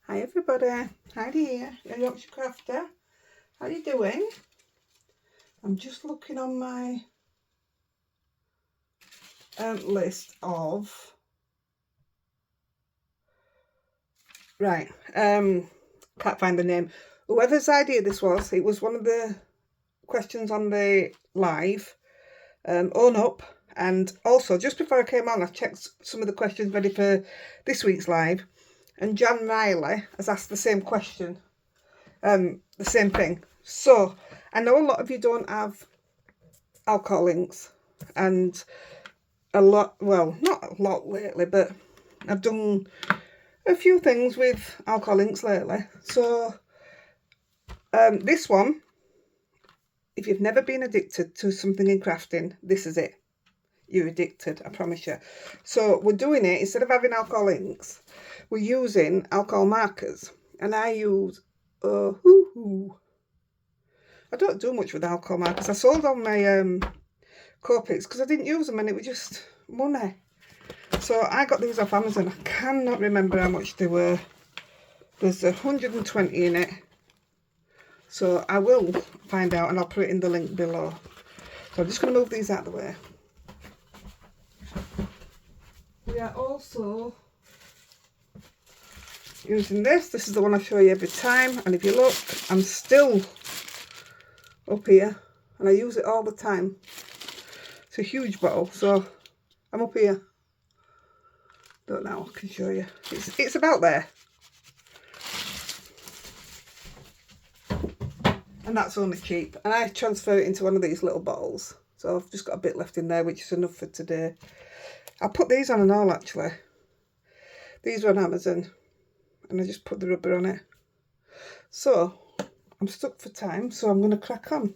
Hi everybody, Heidi here, your Yorkshire Crafter. How you doing? I'm just looking on my list of... Right, can't find the name. Whoever's idea this was, it was one of the questions on the live, Own Up. And also, just before I came on, I checked some of the questions ready for this week's live. And Jan Riley has asked the same question. The same thing. So I know a lot of you don't have alcohol links, and a lot, well, not a lot lately, but I've done a few things with alcohol links lately. So this one, if you've never been addicted to something in crafting, this is it. You're addicted, I promise you. So we're doing it, instead of having alcohol links, we're using alcohol markers. And I use Ohuhu. I don't do much with alcohol markers. I sold on my Copics because I didn't use them and it was just money. So I got these off Amazon. I cannot remember how much they were. There's 120 in it. So I will find out and I'll put it in the link below. So I'm just going to move these out of the way. We are also using this. This is the one I show you every time. And if you look, I'm still up here. And I use it all the time. It's a huge bottle. So I'm up here. Don't know, I can show you. It's about there. And that's only cheap. And I transfer it into one of these little bottles. So I've just got a bit left in there, which is enough for today. I'll put these on and all, actually. These are on Amazon. And I just put the rubber on it. So, I'm stuck for time, so I'm going to crack on.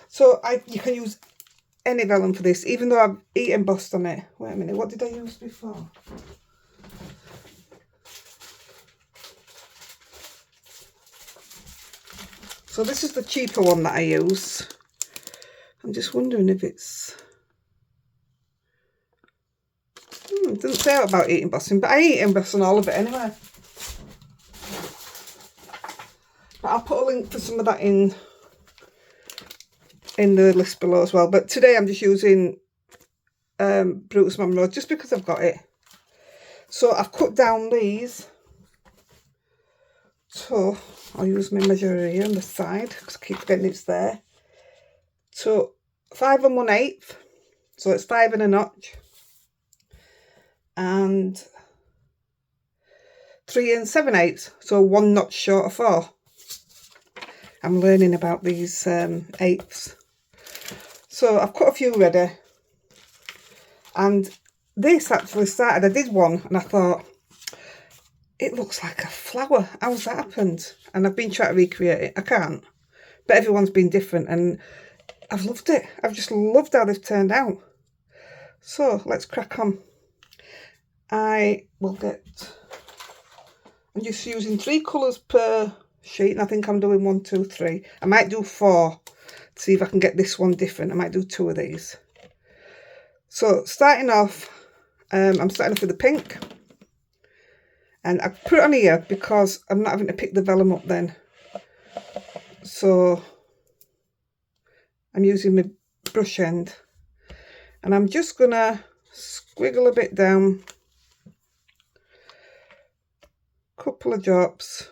So, you can use any vellum for this, even though I've embossed on it. Wait a minute, what did I use before? So this is the cheaper one that I use. I'm just wondering if it's... it doesn't say out about embossing, but I emboss on all of it anyway. But I'll put a link for some of that in the list below as well. But today I'm just using Brutus Monroe just because I've got it. So I've cut down these. So I'll use my measure here on the side because I keep forgetting it's there. So 5 1/8. So it's 5 and a notch. And 3 7/8. So 1 notch short of 4. I'm learning about these eighths. So I've cut a few ready. And this actually started, I did one and I thought, it looks like a flower. How's that happened? And I've been trying to recreate it. I can't. But everyone's been different and I've loved it. I've just loved how this turned out. So let's crack on. I will get... I'm just using 3 colours per sheet. And I think I'm doing 1, 2, 3. I might do 4 to see if I can get this one different. I might do 2 of these. So starting off, I'm starting off with the pink. And I put it on here because I'm not having to pick the vellum up then. So I'm using my brush end. And I'm just going to squiggle a bit down. Couple of drops.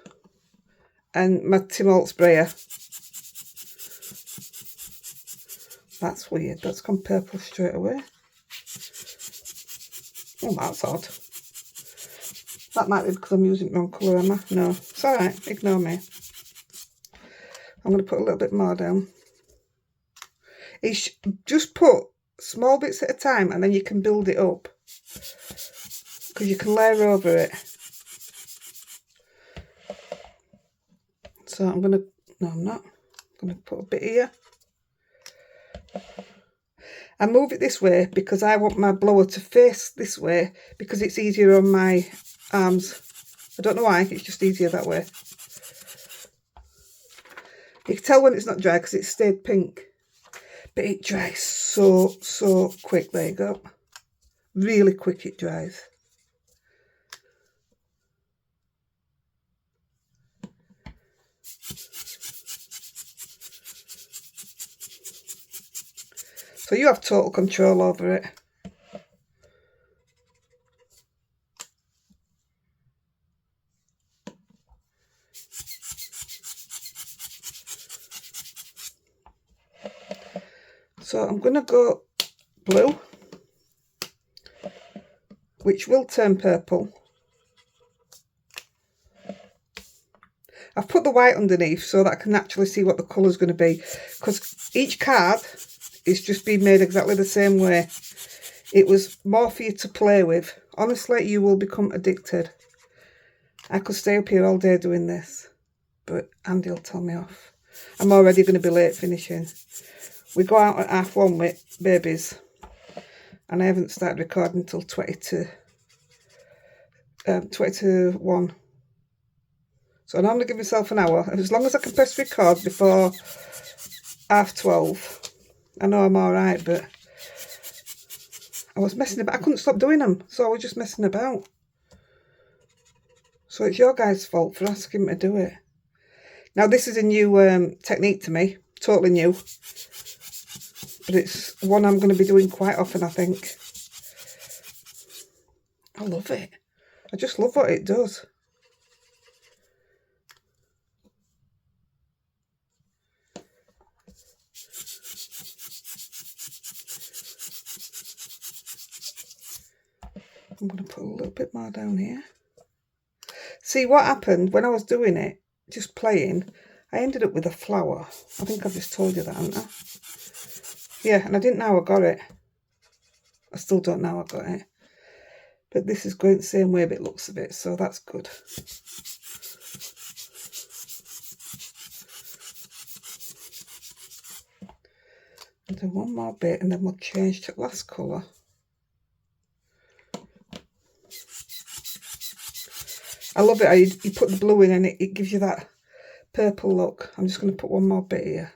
And my Timalt sprayer. That's weird. That's gone purple straight away. Oh, that's odd. That might be because I'm using the wrong colour, am I? No, it's alright, ignore me. I'm going to put a little bit more down. Just put small bits at a time and then you can build it up. Because you can layer over it. So I'm going to... No, I'm not. I'm going to put a bit here. I move it this way because I want my blower to face this way because it's easier on my arms. I don't know why, it's just easier that way. You can tell when it's not dry because it's stayed pink. But it dries so quick. There you go. Really quick it dries. So you have total control over it. So I'm going to go blue, which will turn purple. I've put the white underneath so that I can actually see what the colour's going to be, because each card is just being made exactly the same way. It was more for you to play with. Honestly, you will become addicted. I could stay up here all day doing this, but Andy will tell me off. I'm already going to be late finishing. We go out at 1:30 with babies, and I haven't started recording until 20 to 1. So I normally give myself an hour, as long as I can press record before 12:30. I know I'm alright, but I was messing about. I couldn't stop doing them, so I was just messing about. So it's your guys' fault for asking me to do it. Now this is a new technique to me, totally new. But it's one I'm going to be doing quite often, I think. I love it. I just love what it does. I'm going to put a little bit more down here. See what happened when I was doing it, just playing, I ended up with a flower. I think I've just told you that, haven't I? Yeah, and I didn't know how I got it. I still don't know how I got it. But this is going the same way, but it looks a bit, so that's good. I'll do one more bit and then we'll change to the last colour. I love it how you put the blue in and it gives you that purple look. I'm just going to put one more bit here.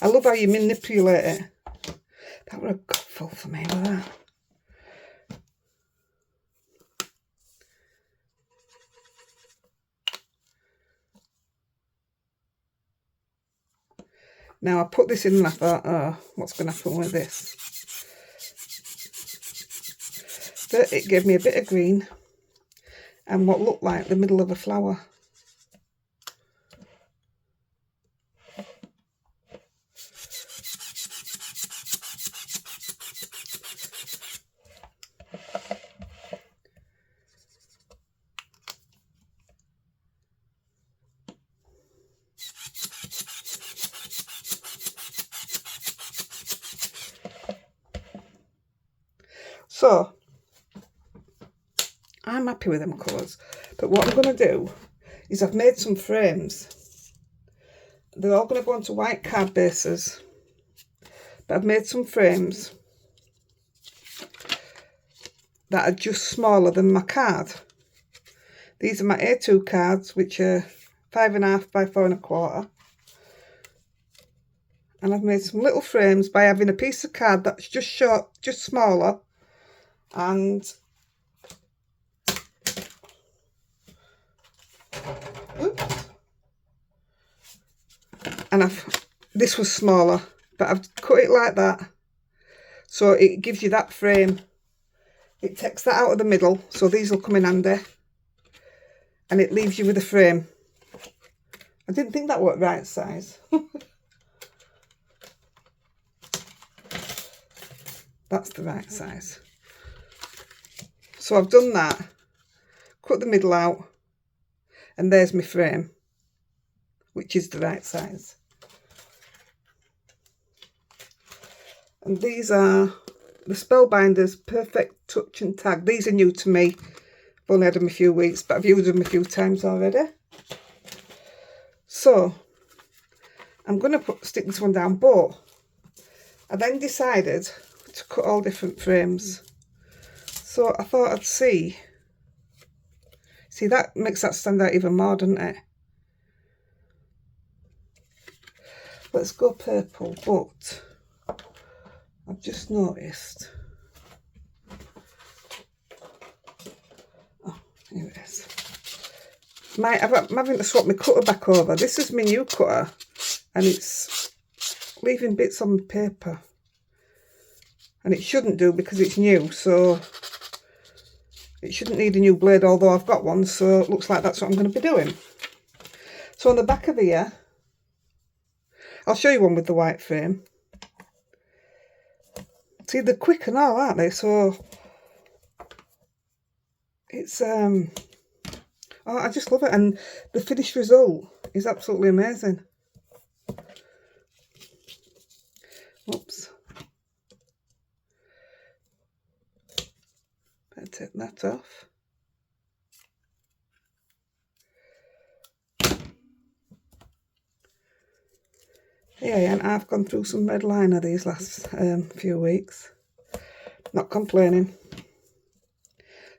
I love how you manipulate it. That would have got full for me with that. Now I put this in and I thought, oh, what's going to happen with this? But it gave me a bit of green and what looked like the middle of a flower. So, I'm happy with them colours, but what I'm going to do is I've made some frames. They're all going to go onto white card bases, but I've made some frames that are just smaller than my card. These are my A2 cards, which are 5.5 by 4.25. And I've made some little frames by having a piece of card that's just short, just smaller, and oops, and this was smaller, but I've cut it like that, so it gives you that frame. It takes that out of the middle, so these will come in handy, and it leaves you with a frame. I didn't think that was right size. That's the right size. So I've done that, cut the middle out, and there's my frame, which is the right size. And these are the Spellbinders Perfect Touch and Tag. These are new to me. I've only had them a few weeks, but I've used them a few times already. So I'm going to stick this one down, but I then decided to cut all different frames. So I thought I'd see that makes that stand out even more, doesn't it? Let's go purple, but I've just noticed, oh, here it is. I'm having to swap my cutter back over. This is my new cutter, and it's leaving bits on the paper. And it shouldn't do because it's new, so it shouldn't need a new blade, although I've got one, so it looks like that's what I'm going to be doing. So on the back of here, I'll show you one with the white frame. See, they're quick and all, aren't they? So it's oh, I just love it, and the finished result is absolutely amazing. Oops. Better take that off. Yeah, and I've gone through some red liner these last few weeks. Not complaining.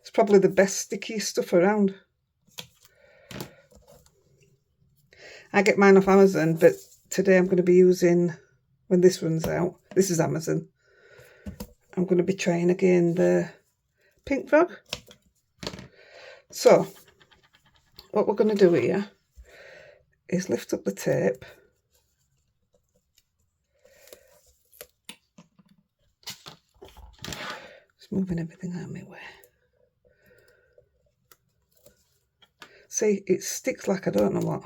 It's probably the best sticky stuff around. I get mine off Amazon, but today I'm going to be using, when this runs out, this is Amazon, I'm going to be trying again the Pink Frog. So, what we're going to do here is lift up the tape. Just moving everything out of my way. See, it sticks like I don't know what.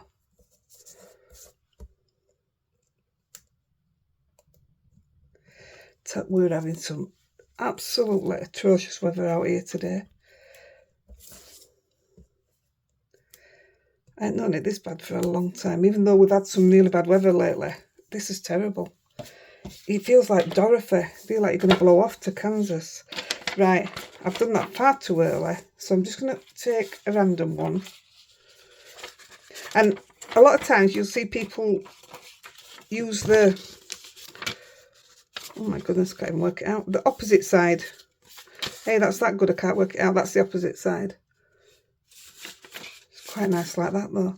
We're having some absolutely atrocious weather out here today. I ain't known it this bad for a long time, even though we've had some really bad weather lately. This is terrible. It feels like Dorothy. I feel like you're going to blow off to Kansas. Right, I've done that far too early, so I'm just going to take a random one. And a lot of times you'll see people use the, oh my goodness, I can't even work it out, the opposite side. Hey, that's that good, I can't work it out. That's the opposite side. It's quite nice like that though.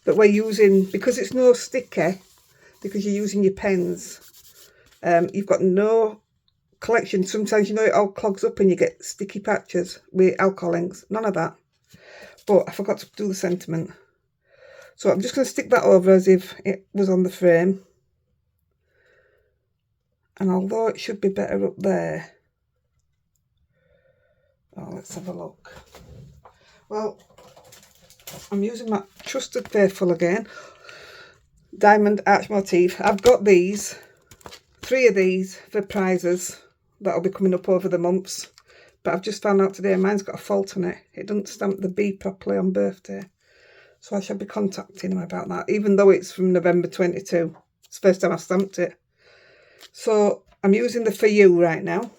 But we're using, because it's no sticky, because you're using your pens, you've got no collection. Sometimes, you know, it all clogs up and you get sticky patches with alcohol inks. None of that. But I forgot to do the sentiment. So I'm just going to stick that over as if it was on the frame. And although it should be better up there. Oh, let's have a look. Well, I'm using my Trusted Faithful again. Diamond Arch Motif. I've got these, 3 of these for prizes that'll be coming up over the months. But I've just found out today mine's got a fault on it. It doesn't stamp the B properly on birthday. So I shall be contacting him about that, even though it's from November 22. It's the first time I've stamped it. So I'm using the For You right now.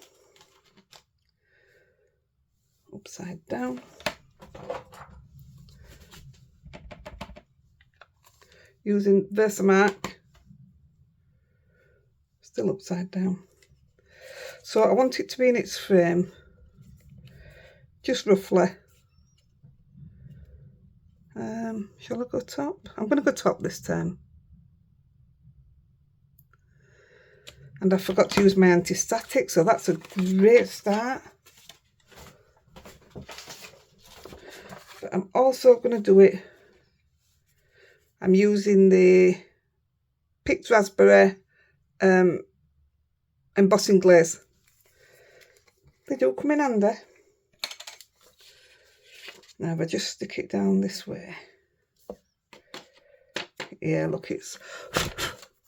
Upside down. Using Versamark. Still upside down. So I want it to be in its frame. Just roughly. Shall I go top? I'm going to go top this time. And I forgot to use my anti-static, so that's a great start. But I'm also going to do it. I'm using the Picked Raspberry embossing glaze. They do come in handy. Now if I just stick it down this way. Yeah, look, it's,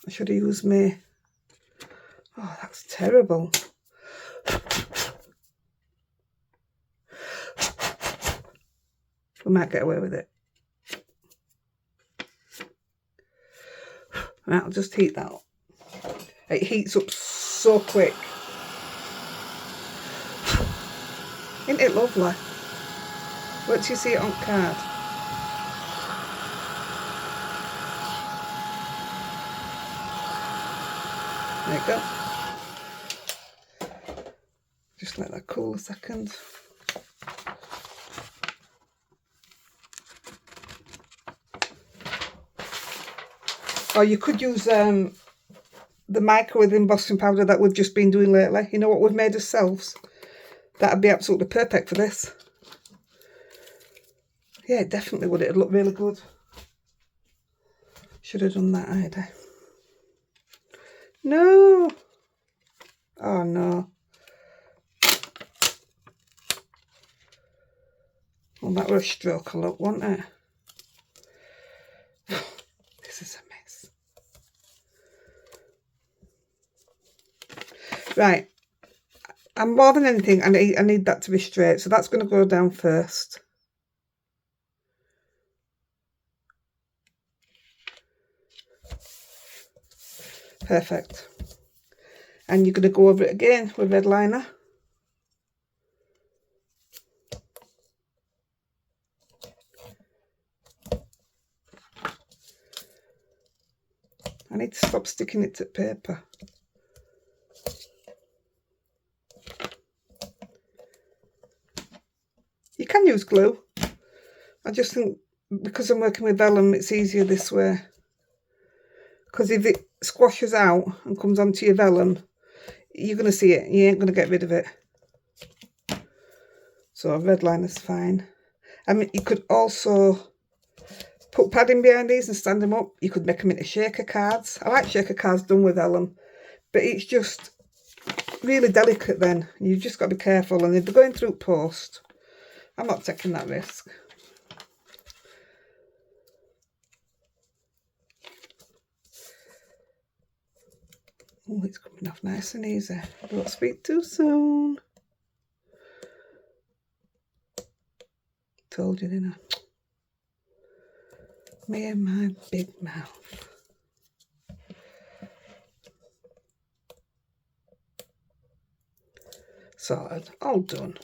I should have used my, oh, that's terrible. We might get away with it. Right, I'll just heat that up. It heats up so quick. Isn't it lovely? Wait till you see it on card. There you go. Just let that cool a second. Or you could use the microwave embossing powder that we've just been doing lately. You know what we've made ourselves? That'd be absolutely perfect for this. Yeah, it definitely would. It'd look really good. Should have done that, Heidi. No. Oh, no. Well, that was a stroke of luck, wasn't it? This is a mess. Right. And more than anything, I need that to be straight. So that's going to go down first. Perfect. And you're going to go over it again with red liner. I need to stop sticking it to paper. You can use glue. I just think because I'm working with vellum, it's easier this way. Because if it squashes out and comes onto your vellum, you're going to see it. You ain't going to get rid of it. So red liner's fine. I mean, you could also put padding behind these and stand them up. You could make them into shaker cards. I like shaker cards done with vellum, but it's just really delicate then. You've just got to be careful. And if they're going through post, I'm not taking that risk. Oh, it's coming off nice and easy. Don't speak too soon. Told you, didn't I? Me and my big mouth. Sorted. All done.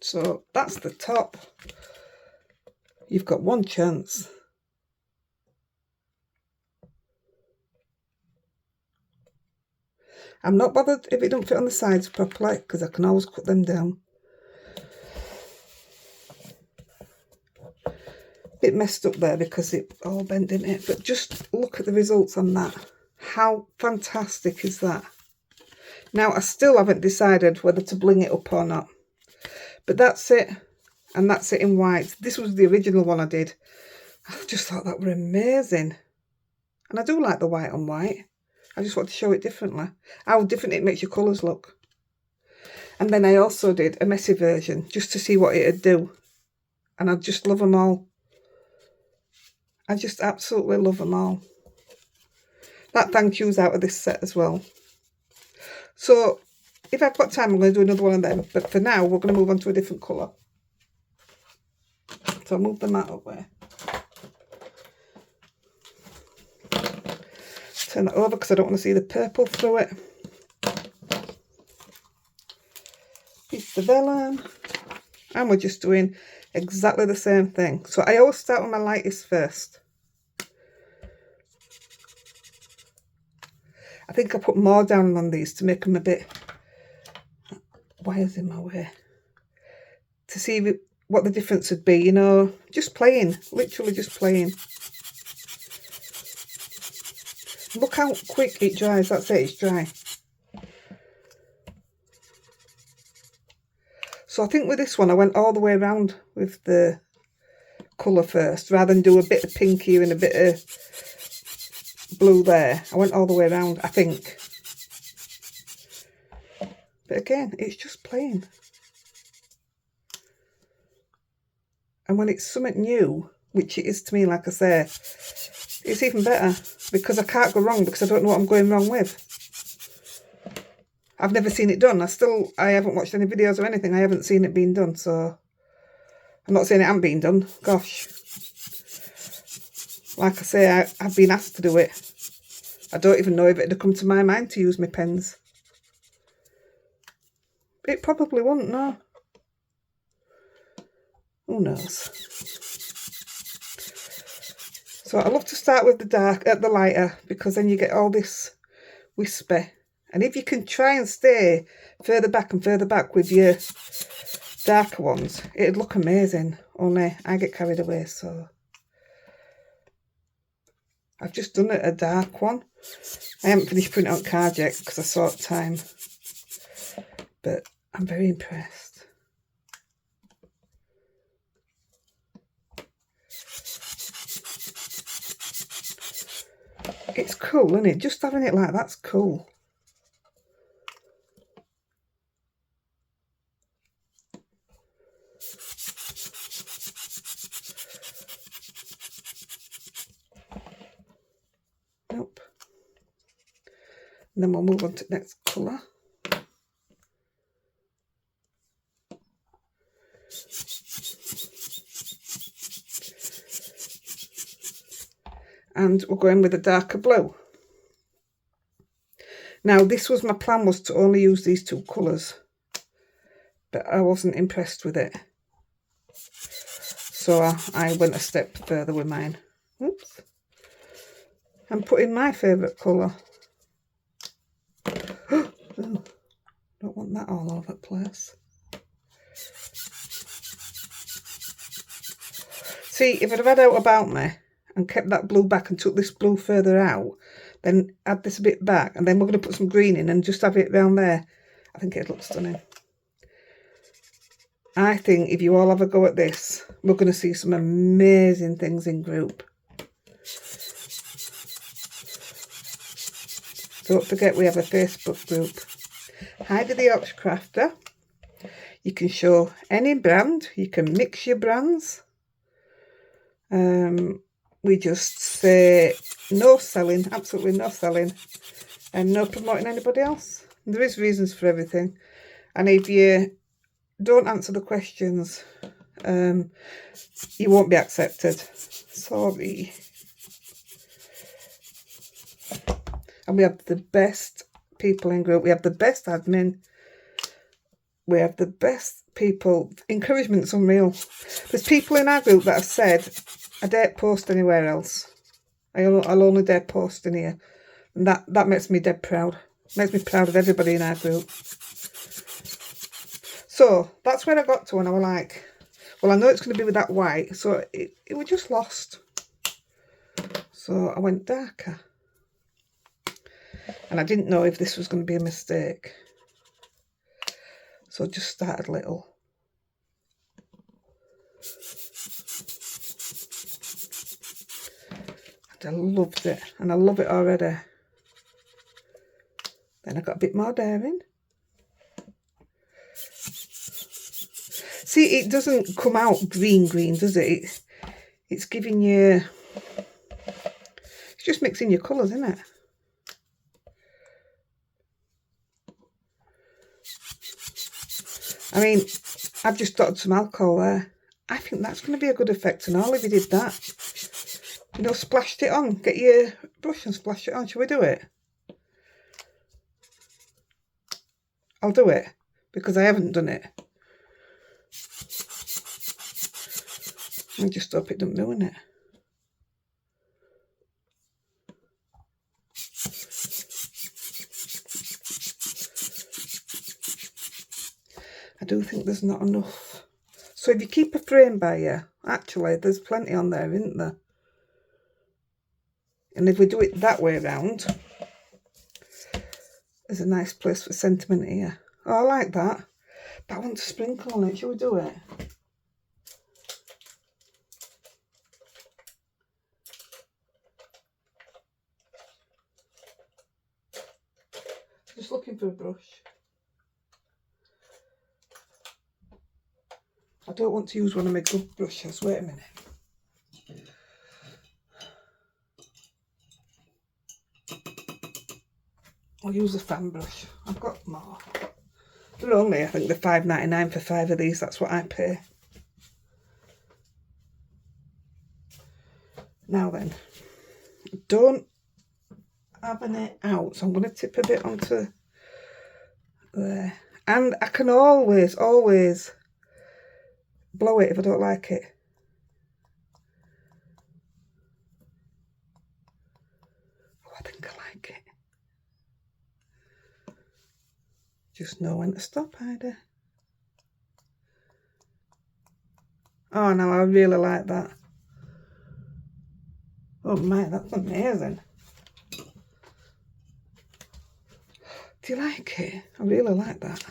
So that's the top. You've got one chance. I'm not bothered if it don't fit on the sides properly, because I can always cut them down. Bit messed up there because it all bent, didn't it? But just look at the results on that. How fantastic is that? Now, I still haven't decided whether to bling it up or not. But that's it. And that's it in white. This was the original one I did. I just thought that were amazing. And I do like the white on white. I just want to show it differently. How different it makes your colours look. And then I also did a messy version just to see what it'd do. And I just love them all. I just absolutely love them all. That thank you's out of this set as well. So if I've got time, I'm going to do another one of them. But for now, we're going to move on to a different colour. So I'll move the mat away. Turn that over because I don't want to see the purple through it. Piece of vellum. And we're just doing exactly the same thing. So I always start with my lightest first. I think I put more down on these to make them a bit... wires in my way. To see what the difference would be, you know. Just playing. Literally just playing. Look how quick it dries. That's it, it's dry. So I think with this one, I went all the way around with the colour first, rather than do a bit of pink here and a bit of blue there. I went all the way around, I think. But again, it's just plain. And when it's something new, which it is to me, like I say, it's even better because I can't go wrong because I don't know what I'm going wrong with. I've never seen it done. I haven't watched any videos or anything. I haven't seen it being done, so I'm not saying it hasn't been done. Gosh. Like I say, I've been asked to do it. I don't even know if it had come to my mind to use my pens. It probably wouldn't, no. Who knows? So I love to start with the lighter, because then you get all this wispy. And if you can try and stay further back and further back with your darker ones, it'd look amazing. Only I get carried away, so I've just done a dark one. I haven't finished printing out cards yet because I sought time, but I'm very impressed. It's cool, isn't it? Just having it like that's cool. Nope. And then we'll move on to the next colour. And we're going with a darker blue. Now, this was my plan, was to only use these two colours, but I wasn't impressed with it. So I went a step further with mine. Oops. I'm putting my favourite colour. Oh, don't want that all over the place. See, if I'd have had out about me and kept that blue back and took this blue further out, then add this a bit back, and then we're going to put some green in and just have it round there, I think it'd look stunning. I think if you all have a go at this, we're going to see some amazing things in group. Don't forget we have a Facebook group, Heidi-The Yorkshire Crafter. You can show any brand, you can mix your brands. We just say no selling, absolutely no selling, and no promoting anybody else. There is reasons for everything, and if you don't answer the questions, you won't be accepted. Sorry. And we have the best people in group. We have the best admin. We have the best people. Encouragement's unreal. There's people in our group that have said, I daren't post anywhere else. I'll only dare post in here. And that makes me dead proud. Makes me proud of everybody in our group. So that's where I got to, and I was like, well, I know it's going to be with that white. So it was just lost. So I went darker. And I didn't know if this was going to be a mistake. So I just started little. And I loved it. And I love it already. Then I got a bit more daring. See, it doesn't come out green, does it? It's giving you... It's just mixing your colours, isn't it? I mean, I've just dotted some alcohol there. I think that's going to be a good effect and all if you did that. You know, splashed it on. Get your brush and splash it on. Shall we do it? I'll do it because I haven't done it. I just hope it doesn't ruin it. I do think there's not enough. So if you keep a frame by you, actually there's plenty on there, isn't there? And if we do it that way around, there's a nice place for sentiment here. Oh, I like that. But I want to sprinkle on it. Shall we do it? Just looking for a brush. I don't want to use one of my good brushes. Wait a minute. I'll use a fan brush. I've got more. They're only, I think, they're £5.99 for 5 of these. That's what I pay. Now then, don't have any out, so I'm going to tip a bit onto there. And I can always blow it if I don't like it. Oh, I think I like it. Just know when to stop, Heidi. Oh, no, I really like that. Oh, my, that's amazing. Do you like it? I really like that.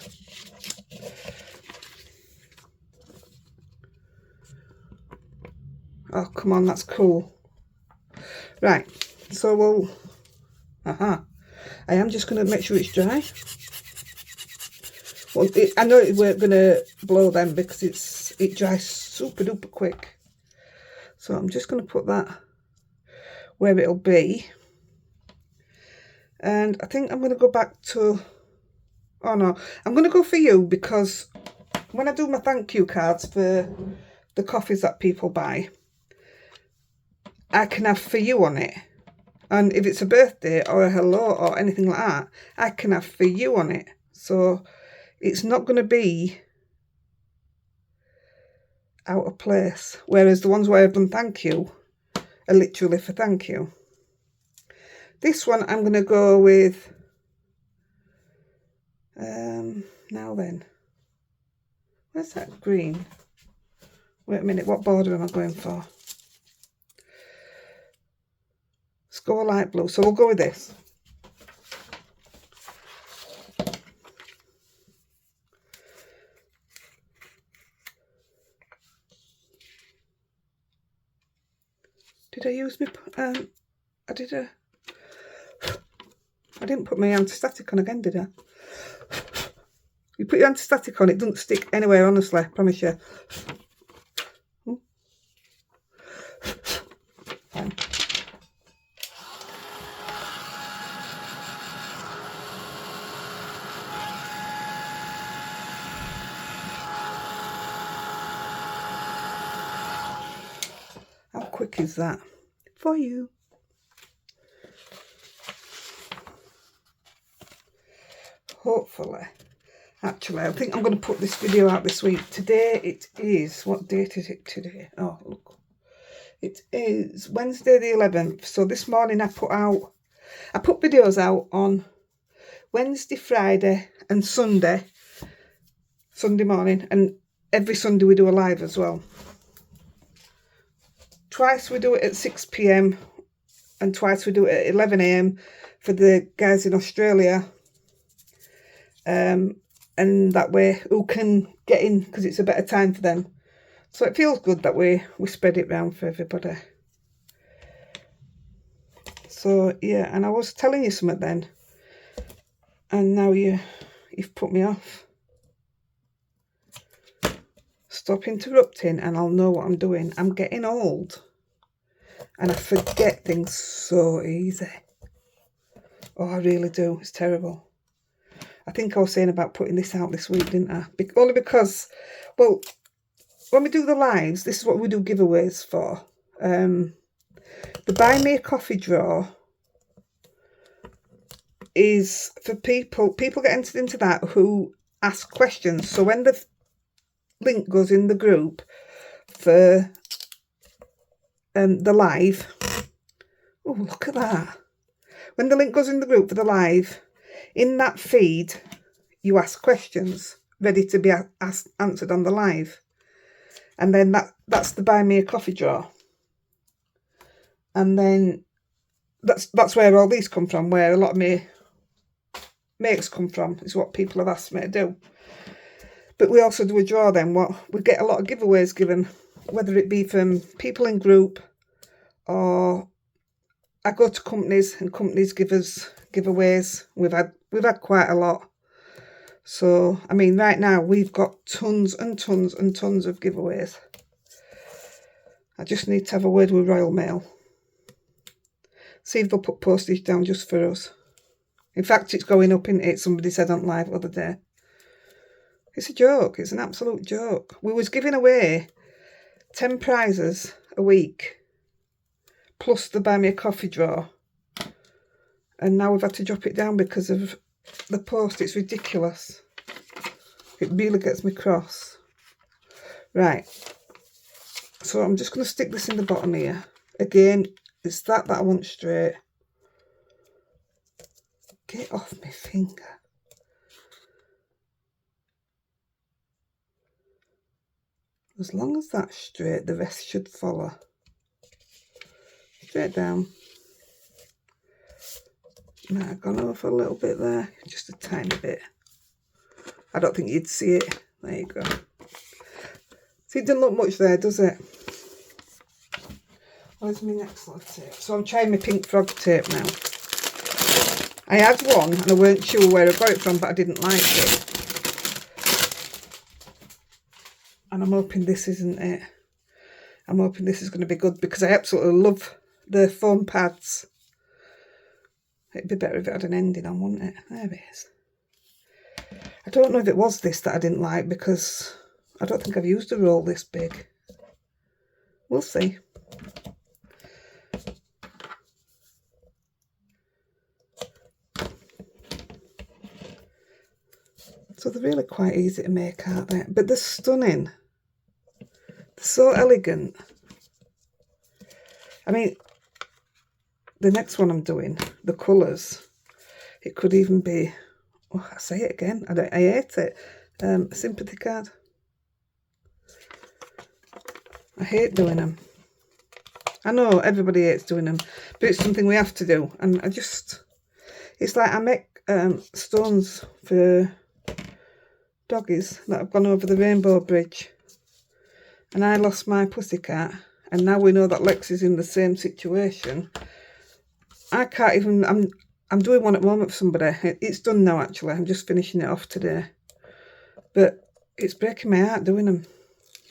Oh, come on, that's cool. Right, so we'll Aha. I am just going to make sure it's dry. Well, I know it weren't going to blow then because it dries super duper quick. So I'm just going to put that where it'll be. And I think I'm going to go back to... Oh no, I'm going to go for you because when I do my thank you cards for the coffees that people buy, I can have for you on it. And if it's a birthday or a hello or anything like that, I can have for you on it. So it's not going to be out of place. Whereas the ones where I've done thank you are literally for thank you. This one I'm going to go with... now then. Where's that green? Wait a minute, what border am I going for? Let's go a light blue. So we'll go with this. Did I use my... I didn't put my anti-static on again, did I? You put your anti-static on, it doesn't stick anywhere, honestly, I promise you. Fine. How quick is that? For you. Hopefully. Actually, I think I'm going to put this video out this week. Today it is... What date is it today? Oh, look. It is Wednesday the 11th. So this morning I put videos out on Wednesday, Friday and Sunday morning. And every Sunday we do a live as well. Twice we do it at 6 PM and twice we do it at 11 AM for the guys in Australia. And that way who can get in because it's a better time for them. So it feels good that we spread it round for everybody. So yeah, and I was telling you something then, and now you've put me off. Stop interrupting and I'll know what I'm doing. I'm getting old and I forget things so easy. Oh, I really do. It's terrible. I think I was saying about putting this out this week, didn't I? Only because, well, when we do the lives, this is what we do giveaways for. The Buy Me a Coffee draw is for people get entered into that who ask questions. So when the link goes in the group for the live, oh, look at that. When the link goes in the group for the live, in that feed, you ask questions ready to be answered on the live. And then that's the Buy Me a Coffee draw. And then that's where all these come from, where a lot of my mates come from, is what people have asked me to do. But we also do a draw then. We get a lot of giveaways given, whether it be from people in group or I go to companies and companies give us giveaways. We've had quite a lot. So, I mean, right now we've got tons and tons and tons of giveaways. I just need to have a word with Royal Mail. See if they'll put postage down just for us. In fact, it's going up, isn't it? Somebody said on live the other day. It's a joke. It's an absolute joke. We was giving away 10 prizes a week, plus the Buy Me a Coffee draw. And now we've had to drop it down because of the post. It's ridiculous. It really gets me cross. Right. So I'm just going to stick this in the bottom here. Again, it's that I want straight. Get off my finger. As long as that's straight, the rest should follow. Straight down. Now I've gone over a little bit there, just a tiny bit. I don't think you'd see it. There you go. See, it doesn't look much there, does it? Where's my next lot of tape? So I'm trying my pink frog tape now. I had one and I weren't sure where I got it from, but I didn't like it. And I'm hoping this isn't it. I'm hoping this is going to be good because I absolutely love the foam pads. It'd be better if it had an ending on, wouldn't it? There it is. I don't know if it was this that I didn't like because I don't think I've used a roll this big. We'll see. So they're really quite easy to make, aren't they? But they're stunning. They're so elegant. I mean, the next one I'm doing, the colours, it could even be, oh, I say it again, I hate it, a sympathy card. I hate doing them. I know everybody hates doing them, but it's something we have to do. And I just, it's like I make stones for doggies that have gone over the rainbow bridge. And I lost my pussycat. And now we know that Lex is in the same situation. I can't even, I'm doing one at the moment for somebody. It's done now, actually. I'm just finishing it off today. But it's breaking my heart doing them.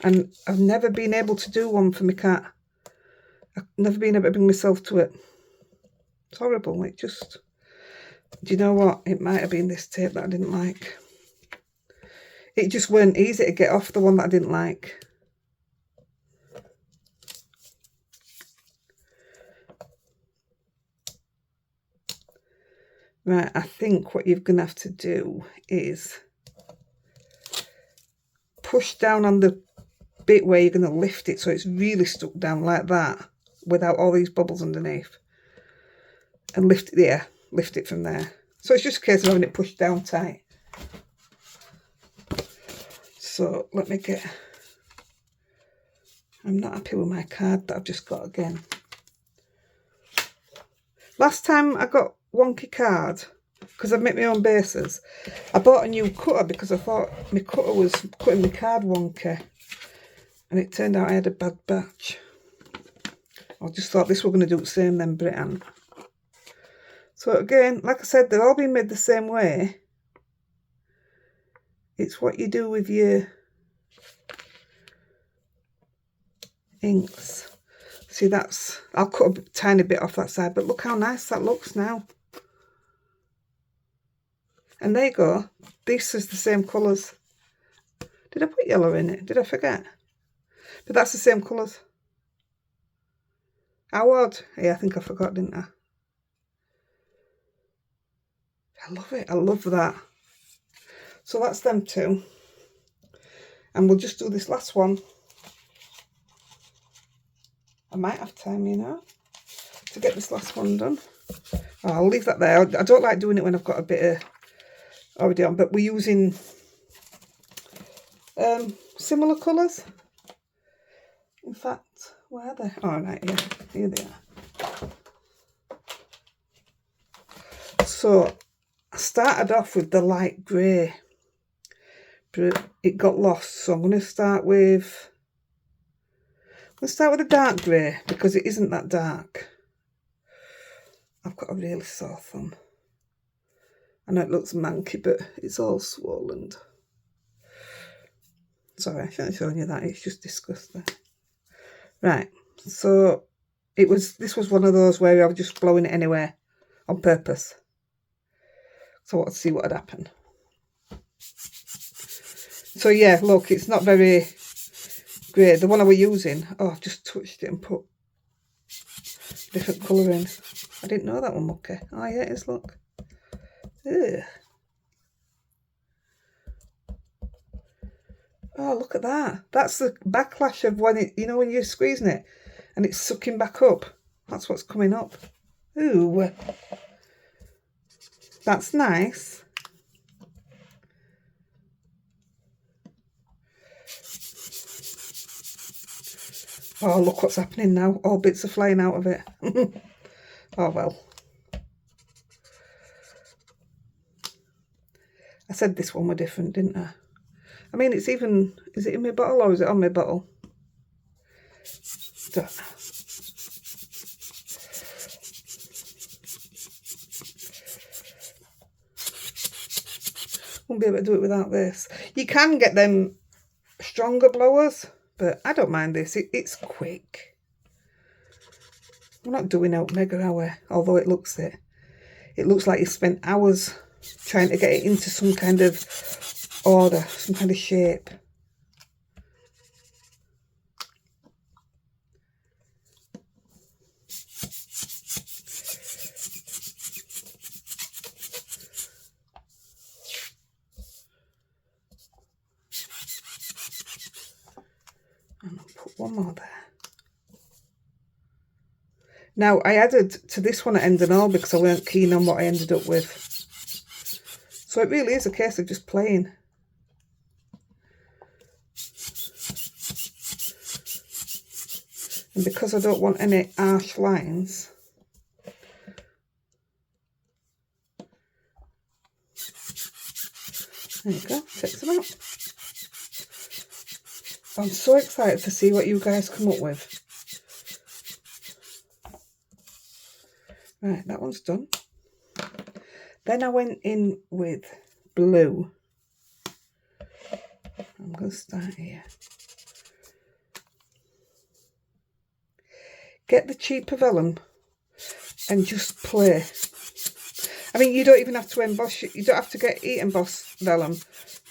And I've never been able to do one for my cat. I've never been able to bring myself to it. It's horrible. It just, do you know what? It might have been this tape that I didn't like. It just weren't easy to get off the one that I didn't like. Right, I think what you're going to have to do is push down on the bit where you're going to lift it so it's really stuck down like that without all these bubbles underneath. And lift it there, lift it from there. So it's just a case of having it pushed down tight. So let me get, I'm not happy with my card that I've just got again. Last time I got wonky card, because I've made my own bases, I bought a new cutter because I thought my cutter was cutting my card wonky. And it turned out I had a bad batch. I just thought this were going to do the same then, but it hadn't. So again, like I said, they're all being made the same way. It's what you do with your inks. See, that's, I'll cut a tiny bit off that side, but look how nice that looks now. And there you go. This is the same colours. Did I put yellow in it? Did I forget? But that's the same colours. How odd. Yeah, I think I forgot, didn't I? I love it. I love that. So that's them two. And we'll just do this last one. I might have time, you know, to get this last one done. Oh, I'll leave that there. I don't like doing it when I've got a bit of already on, but we're using similar colours. In fact, where are they? Oh, right, yeah, here they are. So I started off with the light grey, but it got lost. So I'm going to start with, the dark grey because it isn't that dark. I've got a really sore thumb. I know it looks manky, but it's all swollen. Sorry, I shouldn't have shown you that. It's just disgusting. Right, so this was one of those where I was just blowing it anywhere on purpose. So I wanted to see what had happened. So yeah, look, it's not very great. The one I was using, oh, I've just touched it and put different colour in. I didn't know that one, mucky. Oh yeah, it is, look. Ugh. Oh, look at that. That's the backlash of when it, you know, when you're squeezing it and it's sucking back up. That's what's coming up. Ooh. That's nice. Oh, look what's happening now. All bits are flying out of it. Oh, well. I said this one were different, didn't I? I mean, it's even, is it in my bottle or is it on my bottle? Don't know. won't be able to do it without this. You can get them stronger blowers, but I don't mind this. It's quick. We're not doing out mega, are we? Although it looks it. It looks like you spent hours trying to get it into some kind of order, some kind of shape. And I'll put one more there. Now, I added to this one at end and all because I weren't keen on what I ended up with. So it really is a case of just playing. And because I don't want any harsh lines, there you go, take them out. I'm so excited to see what you guys come up with. Right, that one's done. Then I went in with blue. I'm going to start here. Get the cheaper vellum and just play. I mean, you don't even have to emboss. You don't have to get embossed vellum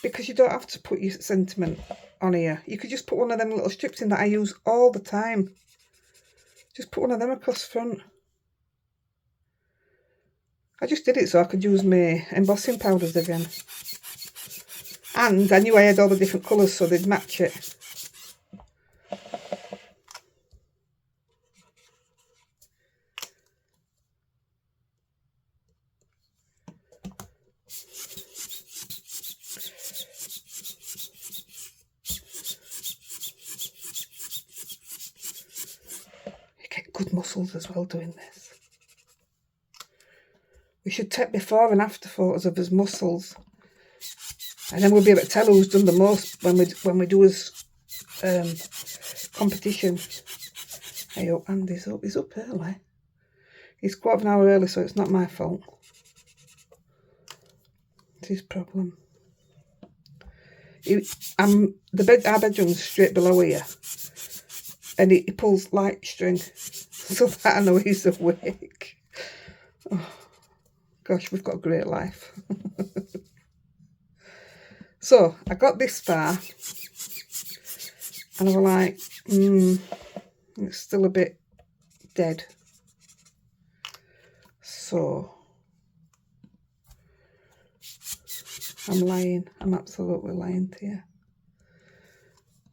because you don't have to put your sentiment on here. You could just put one of them little strips in that I use all the time. Just put one of them across the front. I just did it so I could use my embossing powders again. And I knew I had all the different colours so they'd match it. You get good muscles as well doing this. We should take before and after photos of his muscles, and then we'll be able to tell who's done the most when we do his competition. Hey up, Andy's up. He's up early. He's quarter of an hour early, so it's not my fault. It's his problem. Our bedroom's straight below here, and he pulls light string, so that I know he's awake. Oh. Gosh, we've got a great life. So, I got this far, and I was like, it's still a bit dead. So, I'm absolutely lying to you.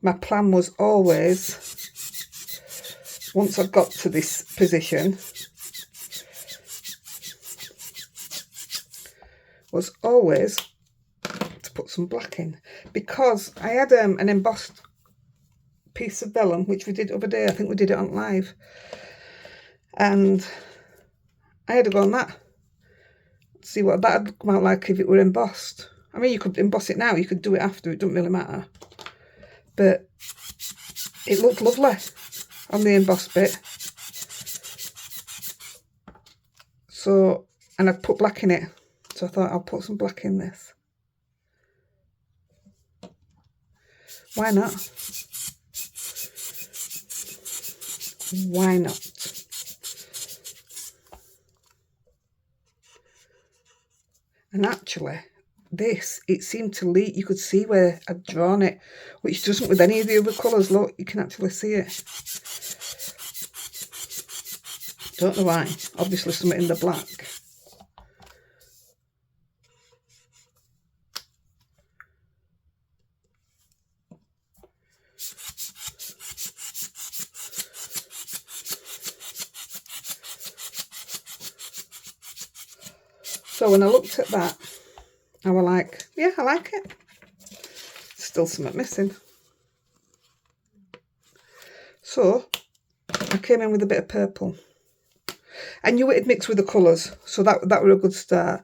My plan was always, once I got to this position, was always to put some black in, because I had an embossed piece of vellum which we did the other day. I think we did it on live, and I had to go on that, see what that would come out like if it were embossed. I mean, you could emboss it now, you could do it after, it doesn't really matter, but it looked lovely on the embossed bit. So, and I'd put black in it. So I thought I'll put some black in this. Why not? Why not? And actually, this, it seemed to leak. You could see where I'd drawn it, which doesn't with any of the other colours. Look, you can actually see it. Don't know why. Obviously something in the black. So when I looked at that, I was like, yeah, I like it. Still something missing. So I came in with a bit of purple. I knew it'd mix with the colours, so that were a good start.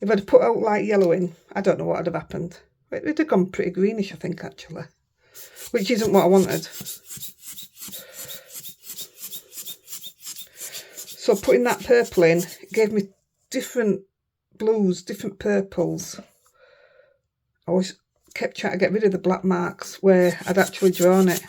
If I'd put out light yellow in, I don't know what would have happened. It'd have gone pretty greenish, I think, actually, which isn't what I wanted. So putting that purple in gave me different blues, different purples, I always kept trying to get rid of the black marks where I'd actually drawn it.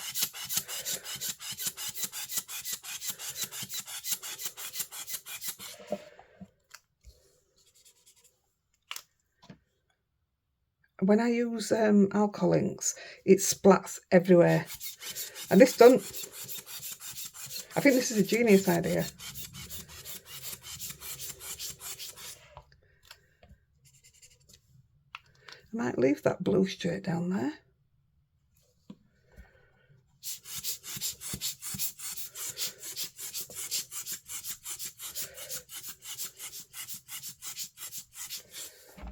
When I use alcohol inks, it splats everywhere. And this done, I think this is a genius idea. I might leave that blue straight down there.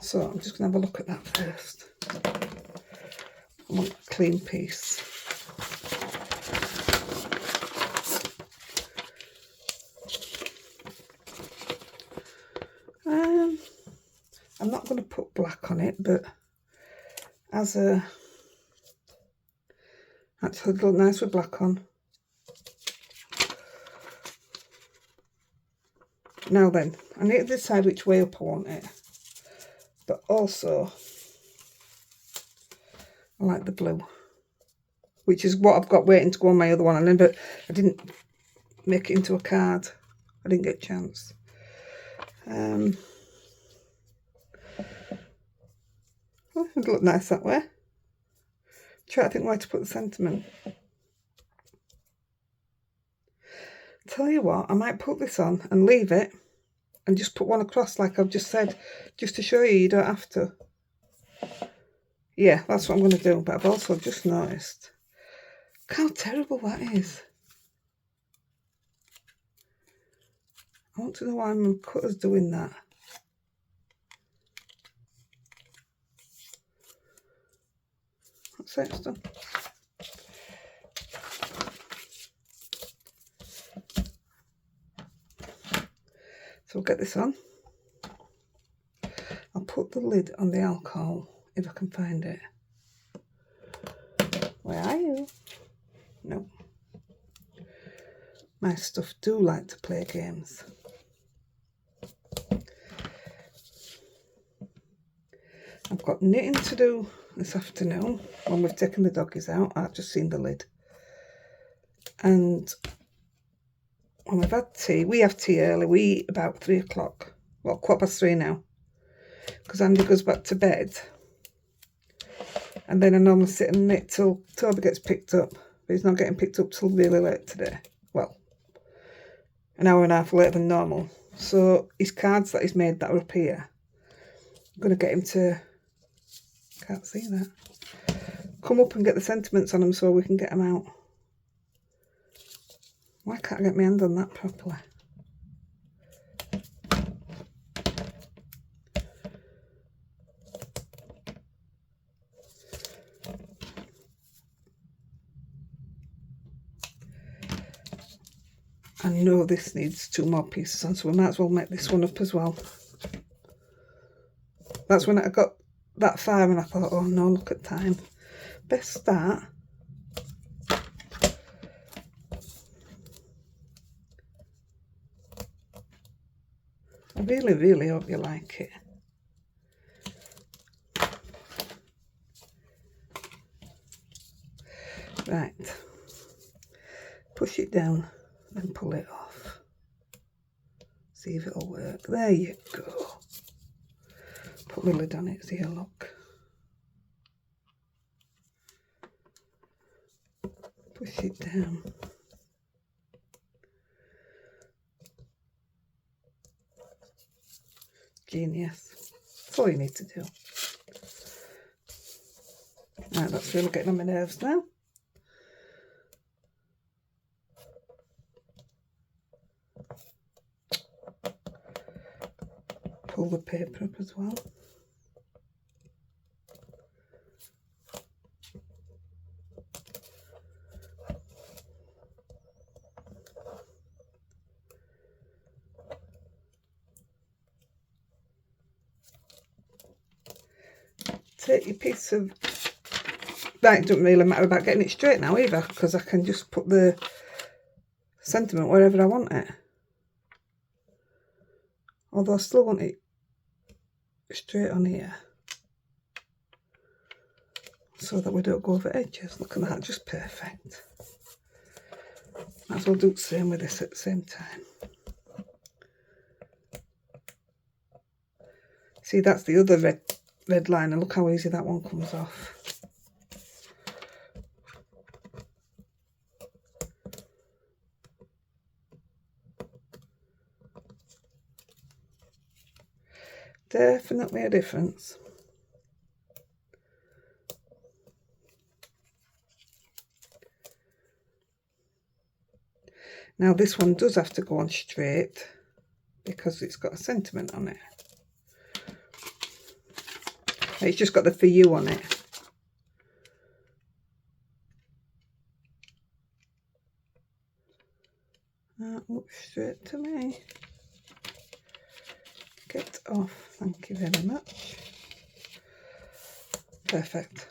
So I'm just going to have a look at that first. I want a clean piece. I'm not going to put black on it, but as a... Actually, it'll look nice with black on. Now then, I need to decide which way up I want it. But also, I like the blue, which is what I've got waiting to go on my other one. I didn't make it into a card. I didn't get a chance. Oh, it'd look nice that way. Try to think where to put the sentiment. Tell you what, I might put this on and leave it and just put one across like I've just said, just to show you don't have to. Yeah, that's what I'm going to do, but I've also just noticed how terrible that is. I want to know why my cutter's doing that. That's it, it's done. So we'll get this on. I'll put the lid on the alcohol if I can find it. Where are you? No. My stuff do like to play games. I've got knitting to do this afternoon when we've taken the doggies out. I've just seen the lid. And when we've had tea, we have tea early. We eat about 3 o'clock. Well, 3:15 now. Because Andy goes back to bed. And then I normally sit and knit till Toby gets picked up. But he's not getting picked up till really late today. Well, an hour and a half later than normal. So his cards that he's made that are up here, I'm going to get him to, can't see that, come up and get the sentiments on them so we can get them out. Why can't I get my hand on that properly? I know this needs 2 more pieces on, so we might as well make this one up as well. That's when I got that far and I thought, oh no, look at time. Best start. I really, really hope you like it. Right. Push it down and pull it off. See if it'll work. There you go. Put the lid on it, see a look. Push it down. Genius. That's all you need to do. Right, that's really getting on my nerves now. Pull the paper up as well. Take your piece of... That doesn't really matter about getting it straight now either, because I can just put the sentiment wherever I want it. Although I still want it straight on here. so that we don't go over edges. Look at that, just perfect. Might as well do the same with this at the same time. See, that's the other red line, and look how easy that one comes off. Definitely a difference. Now this one does have to go on straight because it's got a sentiment on it. It's just got the "for you" on it. That looks straight to me. Get off, thank you very much. Perfect.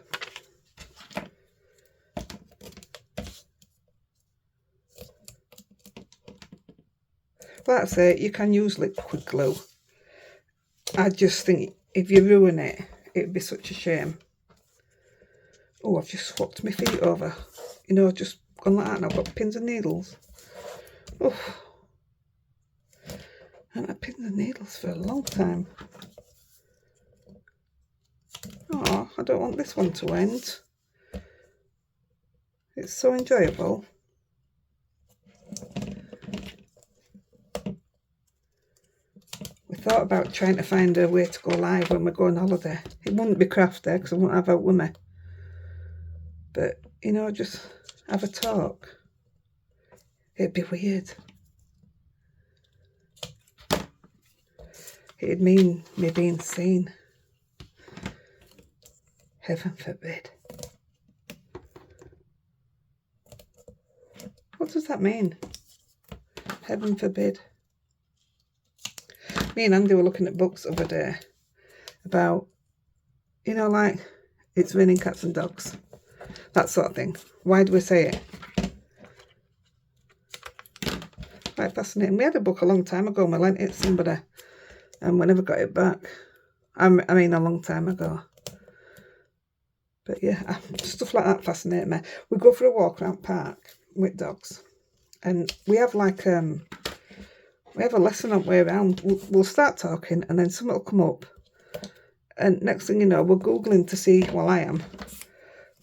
Well, that's it. You can use liquid glue. I just think if you ruin it, it'd be such a shame. Oh, I've just swapped my feet over. You know, just gone like that and I've got pins and needles. Oh, I haven't had pins and needles for a long time. Oh, I don't want this one to end. It's so enjoyable. We thought about trying to find a way to go live when we go on holiday. It wouldn't be craft there because I wouldn't have out with me. But, you know, just have a talk. It'd be weird. It'd mean me being seen. Heaven forbid. What does that mean? Heaven forbid. Me and Andy were looking at books the other day about, you know, like, it's raining cats and dogs. That sort of thing. Why do we say it? Quite fascinating. We had a book a long time ago and we lent it to somebody and we never got it back. I mean, a long time ago. But yeah, stuff like that fascinates me. We go for a walk around park with dogs and we have like we have a lesson on the way around. We'll start talking and then something will come up and next thing you know we're googling to see, well I am,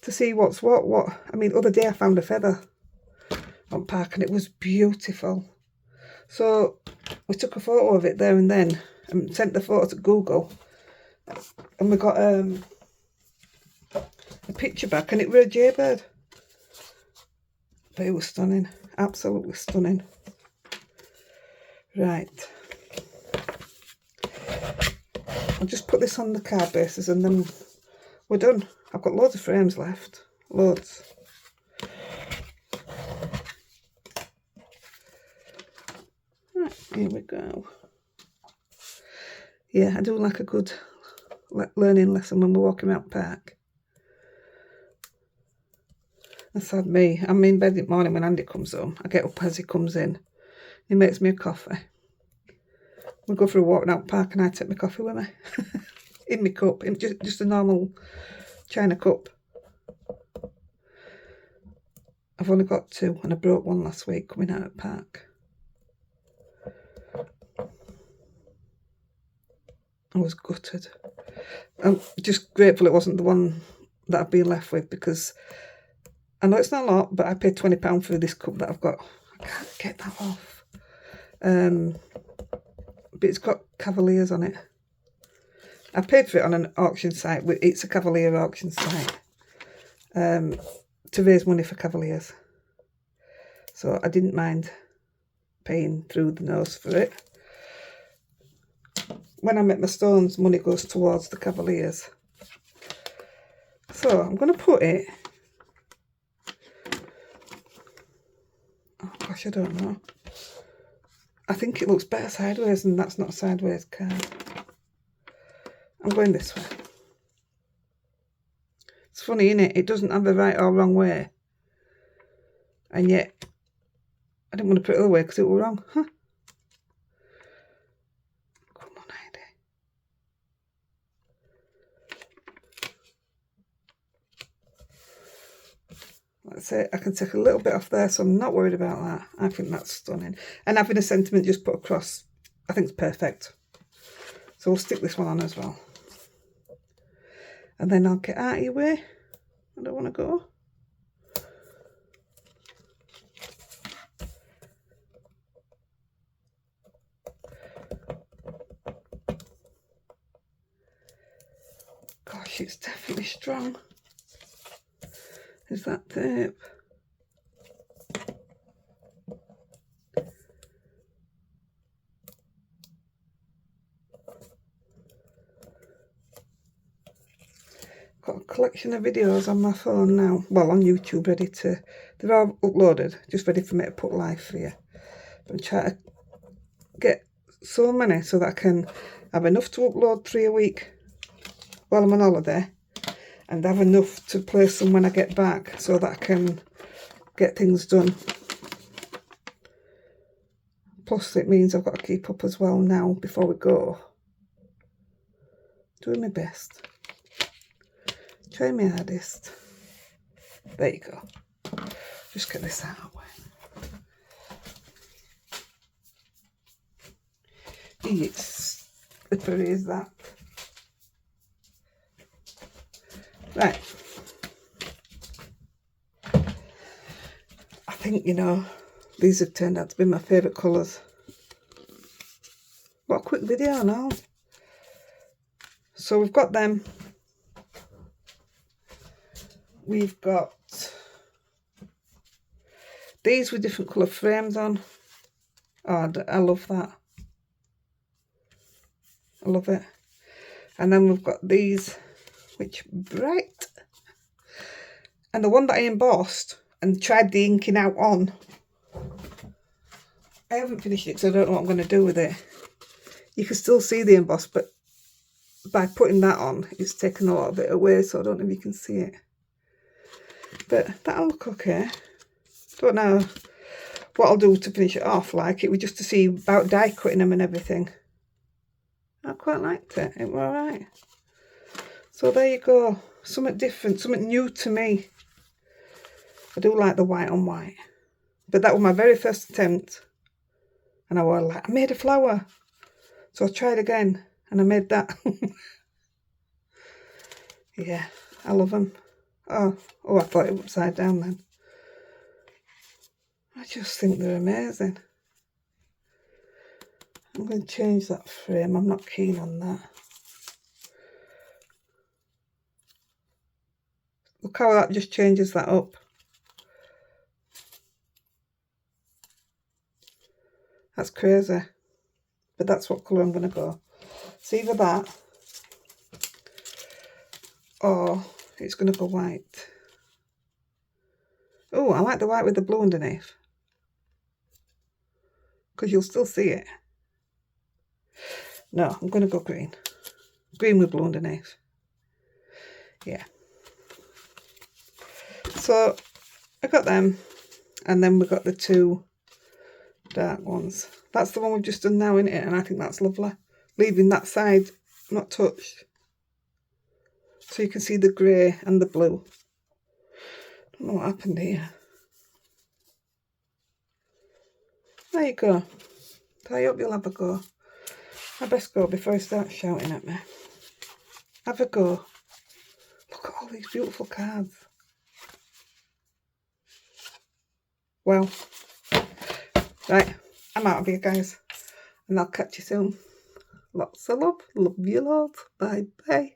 to see what's what. I mean, the other day I found a feather on park and it was beautiful, so we took a photo of it there and then and sent the photo to Google and we got a picture back and it was a jaybird, but it was stunning, absolutely stunning. Right, I'll just put this on the card bases and then we're done. I've got loads of frames left, loads. Right, here we go. Yeah, I do like a good learning lesson when we're walking around the park. That's had me. I'm in bed in the morning when Andy comes home. I get up as he comes in. He makes me a coffee. We go for a walk around the park and I take my coffee with me. In my cup, in just a normal china cup. I've only got 2 and I broke one last week coming out of the park. I was gutted. I'm just grateful it wasn't the one that I've been left with because I know it's not a lot, but I paid £20 for this cup that I've got. I can't get that off. But it's got Cavaliers on it. I paid for it on an auction site. It's a Cavalier auction site to raise money for Cavaliers. So I didn't mind paying through the nose for it. When I make my stones, money goes towards the Cavaliers. So I'm going to put it... Oh gosh, I don't know. I think it looks better sideways and that's not a sideways card. I'm going this way. It's funny, isn't it? It doesn't have a right or wrong way. And yet, I didn't want to put it the other way because it was wrong. Huh? Come on, Heidi. That's it. I can take a little bit off there, so I'm not worried about that. I think that's stunning. And having a sentiment just put across, I think it's perfect. So we'll stick this one on as well. And then I'll get out of your way. I don't want to go. Gosh, it's definitely strong. Is that tape? Got a collection of videos on my phone now, well, on YouTube, ready to, they're all uploaded, just ready for me to put live for you. I'm trying to get so many so that I can have enough to upload 3 a week while I'm on holiday, and have enough to place them when I get back so that I can get things done. Plus it means I've got to keep up as well now before we go. Doing my best. Try my hardest. There you go. Just get this out of the way. It's slippery as that. Right. I think, you know, these have turned out to be my favourite colours. What a quick video now. So we've got them. We've got these with different colour frames on. Oh, I love that. I love it. And then we've got these, which bright. And the one that I embossed and tried the inking out on, I haven't finished it because I don't know what I'm going to do with it. You can still see the emboss, but by putting that on, it's taken a lot of it away, so I don't know if you can see it. But that'll look okay. Don't know what I'll do to finish it off. Like, it was just to see about die cutting them and everything. I quite liked it. It was alright. So there you go. Something different, something new to me. I do like the white on white. But that was my very first attempt. And I was like, I made a flower. So I tried again and I made that. Yeah, I love them. Oh, I thought it was upside down then. I just think they're amazing. I'm going to change that frame. I'm not keen on that. Look how that just changes that up. That's crazy. But that's what colour I'm going to go. It's either that or it's going to go white. Oh, I like the white with the blue underneath. Because you'll still see it. No, I'm going to go green. Green with blue underneath. Yeah. So, I got them. And then we got the two dark ones. That's the one we've just done now, isn't it? And I think that's lovely. Leaving that side not touched. So you can see the grey and the blue. Don't know what happened here. There you go. So I hope you'll have a go. I best go before he starts shouting at me. Have a go. Look at all these beautiful cards. Well, right, I'm out of here, guys. And I'll catch you soon. Lots of love. Love you, love. Bye bye.